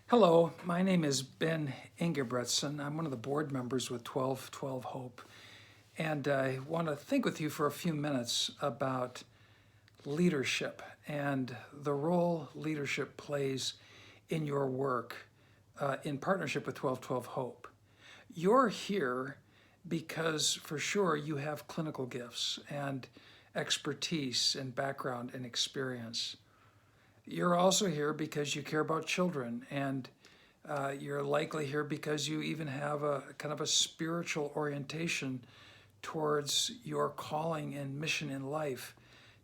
Hello, my name is Ben Ingebretson. I'm one of the board members with 1212 Hope, and I want to think with you for a few minutes about leadership and the role leadership plays in your work in partnership with 1212 Hope. You're here because for sure you have clinical gifts and expertise and background and experience. You're also here because you care about children, and you're likely here because you even have a kind of a spiritual orientation towards your calling and mission in life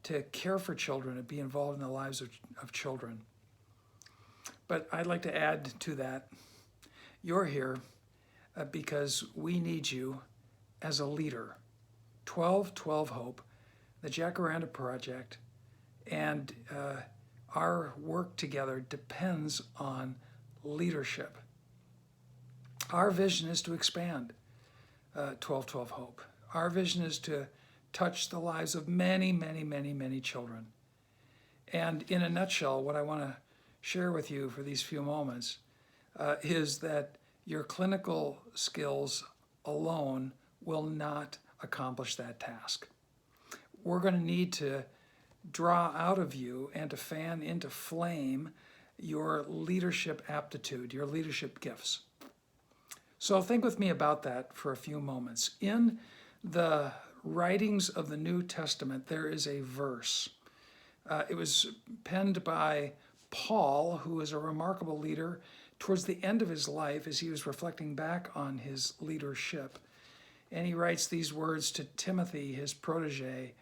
to care for children and be involved in the lives of children. But I'd like to add to that, you're here because we need you as a leader. 1212 Hope, the Jacaranda Project, and our work together depends on leadership. Our vision is to expand 1212 Hope. Our vision is to touch the lives of many, many, many, many children. And in a nutshell, what I want to share with you for these few moments is that your clinical skills alone will not accomplish that task. We're going to need to draw out of you and to fan into flame your leadership aptitude, your leadership gifts. So think with me about that for a few moments. In the writings of the New Testament, there is a verse. It was penned by Paul, who is a remarkable leader towards the end of his life as he was reflecting back on his leadership. And he writes these words to Timothy, his protege.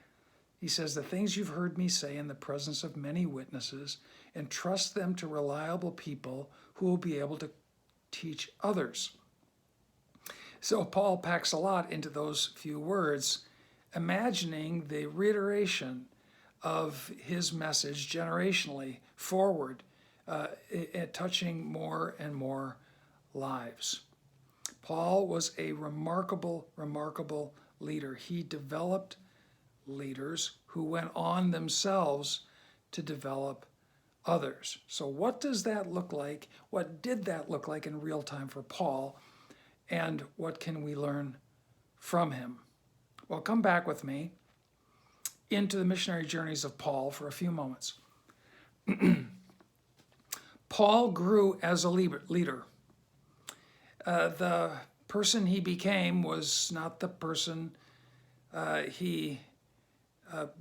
He says, "The things you've heard me say in the presence of many witnesses, entrust them to reliable people who will be able to teach others." So Paul packs a lot into those few words, imagining the reiteration of his message generationally forward, touching more and more lives. Paul was a remarkable, remarkable leader. He developed leaders who went on themselves to develop others. So what does that look like? What did that look like in real time for Paul? And what can we learn from him? Well, come back with me into the missionary journeys of Paul for a few moments. Paul grew as a leader. The person he became was not the person he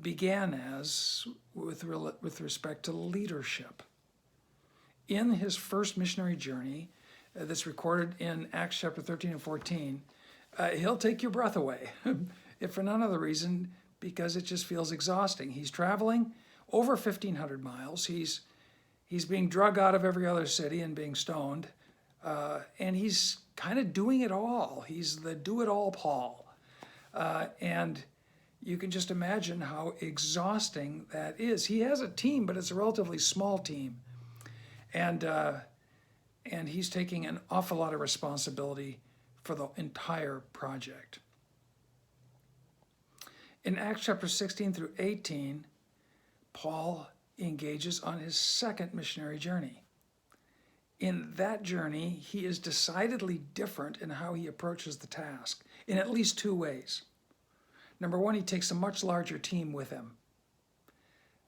began as with respect to leadership. In his first missionary journey, that's recorded in Acts chapter 13 and 14, he'll take your breath away, if for none other reason, because it just feels exhausting. He's traveling over 1,500 miles. He's being drug out of every other city and being stoned, and he's kind of doing it all. He's the do-it-all Paul, and you can just imagine how exhausting that is. He has a team, but it's a relatively small team, and he's taking an awful lot of responsibility for the entire project. In Acts chapter 16 through 18, Paul engages on his second missionary journey. In that journey, he is decidedly different in how he approaches the task in at least two ways. Number one, he takes a much larger team with him.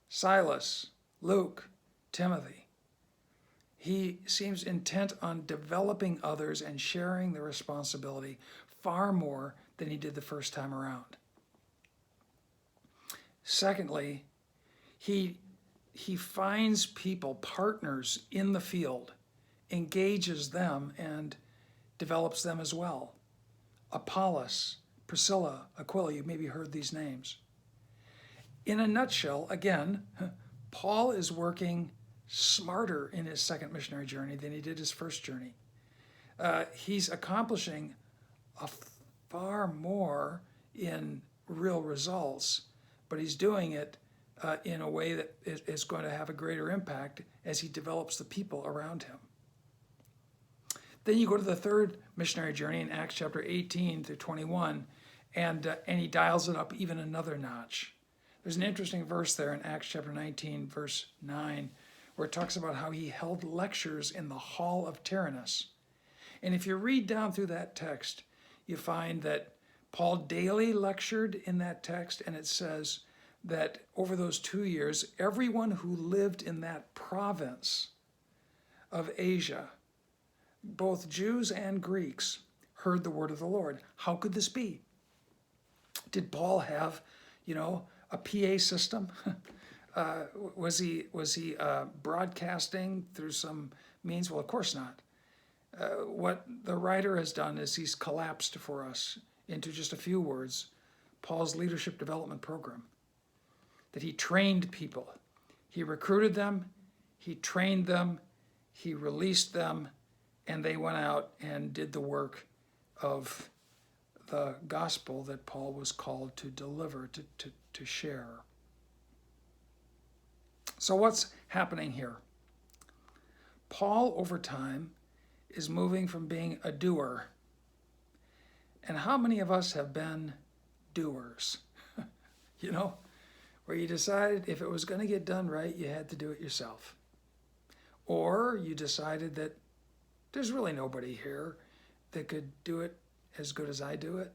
Silas, Luke, Timothy. He seems intent on developing others and sharing the responsibility far more than he did the first time around. Secondly, he finds people, partners in the field, engages them and develops them as well. Apollos, Priscilla, Aquila, you maybe heard these names. In a nutshell, again, Paul is working smarter in his second missionary journey than he did his first journey. He's accomplishing far more in real results, but he's doing it in a way that is going to have a greater impact as he develops the people around him. Then you go to the third missionary journey in Acts chapter 18 through 21, and he dials it up even another notch. There's an interesting verse there in Acts chapter 19, verse 9, where it talks about how he held lectures in the hall of Tyrannus. And if you read down through that text, you find that Paul daily lectured in that text, and it says that over those 2 years, everyone who lived in that province of Asia, both Jews and Greeks, heard the word of the Lord. How could this be? Did Paul have, a PA system? Was he broadcasting through some means? Well, of course not. What the writer has done is he's collapsed for us into just a few words Paul's leadership development program. That he trained people, he recruited them, he trained them, he released them, and they went out and did the work of the gospel that Paul was called to deliver, to share. So what's happening here? Paul, over time, is moving from being a doer. And how many of us have been doers? Where you decided if it was going to get done right, you had to do it yourself. Or you decided that there's really nobody here that could do it as good as I do it.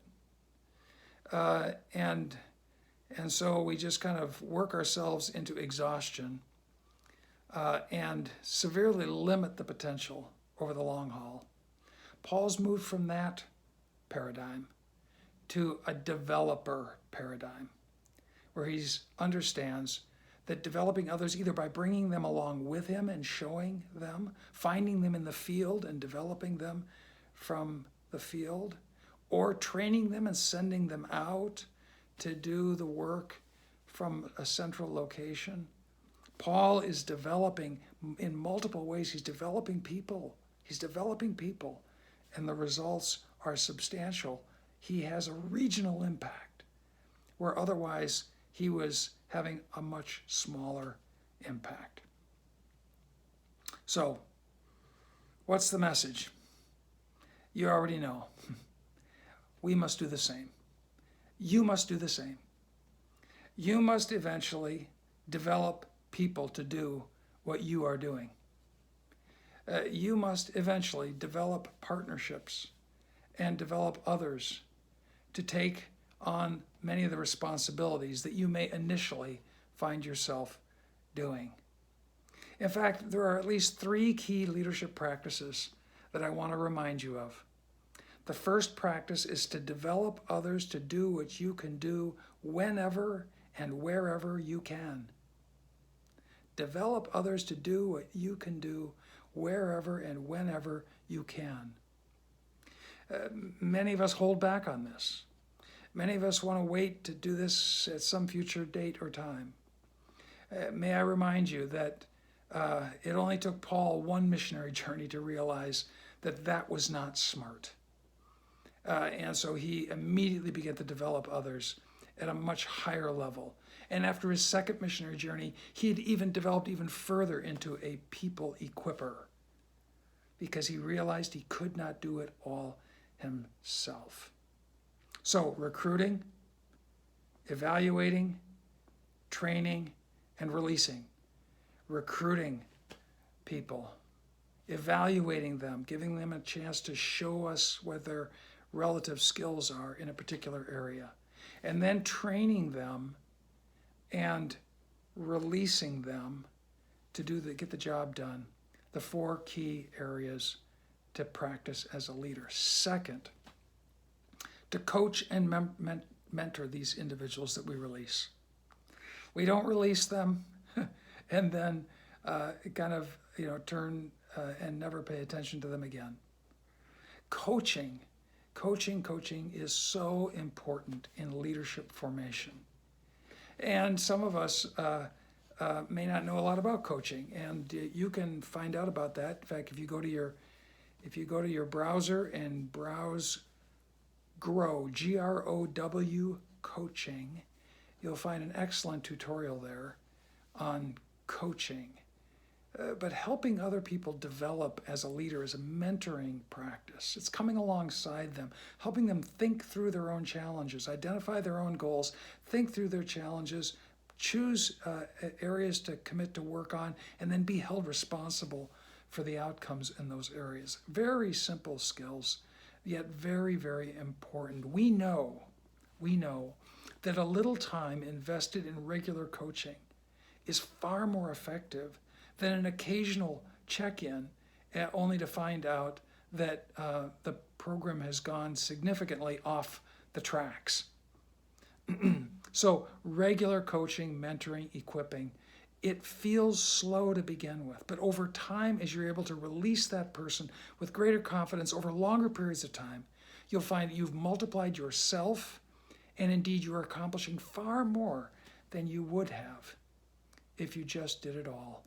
And so we just kind of work ourselves into exhaustion and severely limit the potential over the long haul. Paul's moved from that paradigm to a developer paradigm, where he understands that developing others either by bringing them along with him and showing them, finding them in the field and developing them from the field, or training them and sending them out to do the work from a central location. Paul is developing in multiple ways. He's developing people. And the results are substantial. He has a regional impact where otherwise he was having a much smaller impact. So, what's the message? You already know. We must do the same. You must do the same. You must eventually develop people to do what you are doing. You must eventually develop partnerships and develop others to take on many of the responsibilities that you may initially find yourself doing. In fact, there are at least 3 key leadership practices that I want to remind you of. The first practice is to develop others to do what you can do whenever and wherever you can. Develop others to do what you can do wherever and whenever you can. Many of us hold back on this. Many of us want to wait to do this at some future date or time. May I remind you that it only took Paul one missionary journey to realize that that was not smart. And so he immediately began to develop others at a much higher level. And after his second missionary journey, he had even developed even further into a people equipper because he realized he could not do it all himself. So recruiting, evaluating, training, and releasing. Recruiting people, evaluating them, giving them a chance to show us what their relative skills are in a particular area, and then training them and releasing them to get the job done. The 4 key areas to practice as a leader. Second, to coach and mentor these individuals that we release. We don't release them and then turn and never pay attention to them again. Coaching is so important in leadership formation. And some of us may not know a lot about coaching, and you can find out about that. In fact, if you go to your browser and browse Grow, Grow coaching, you'll find an excellent tutorial there on coaching. But helping other people develop as a leader is a mentoring practice. It's coming alongside them, helping them think through their own challenges, identify their own goals, think through their challenges, choose areas to commit to work on, and then be held responsible for the outcomes in those areas. Very simple skills, yet very, very important. We know that a little time invested in regular coaching is far more effective than an occasional check-in, only to find out that the program has gone significantly off the tracks. So regular coaching, mentoring, equipping, it feels slow to begin with, but over time, as you're able to release that person with greater confidence over longer periods of time, you'll find that you've multiplied yourself, and indeed you are accomplishing far more than you would have if you just did it all.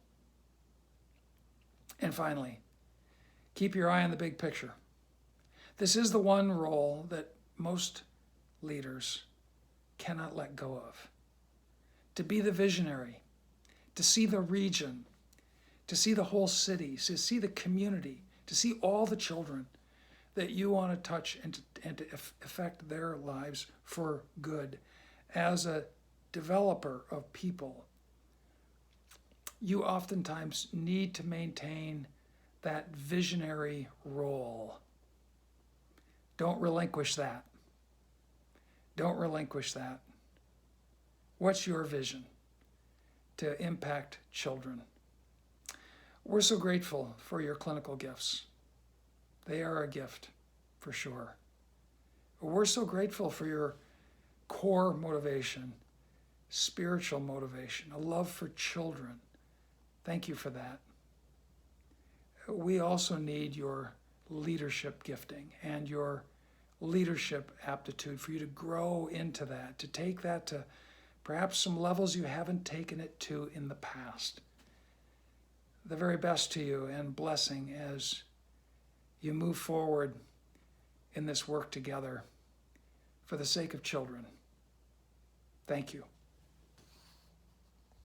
And finally, keep your eye on the big picture. This is the one role that most leaders cannot let go of. To be the visionary, to see the region, to see the whole city, to see the community, to see all the children that you want to touch and to affect their lives for good. As a developer of people, you oftentimes need to maintain that visionary role. Don't relinquish that. Don't relinquish that. What's your vision to impact children? We're so grateful for your clinical gifts. They are a gift, for sure. We're so grateful for your core motivation, spiritual motivation, a love for children. Thank you for that. We also need your leadership gifting and your leadership aptitude for you to grow into that, to take that to perhaps some levels you haven't taken it to in the past. The very best to you and blessing as you move forward in this work together for the sake of children. Thank you.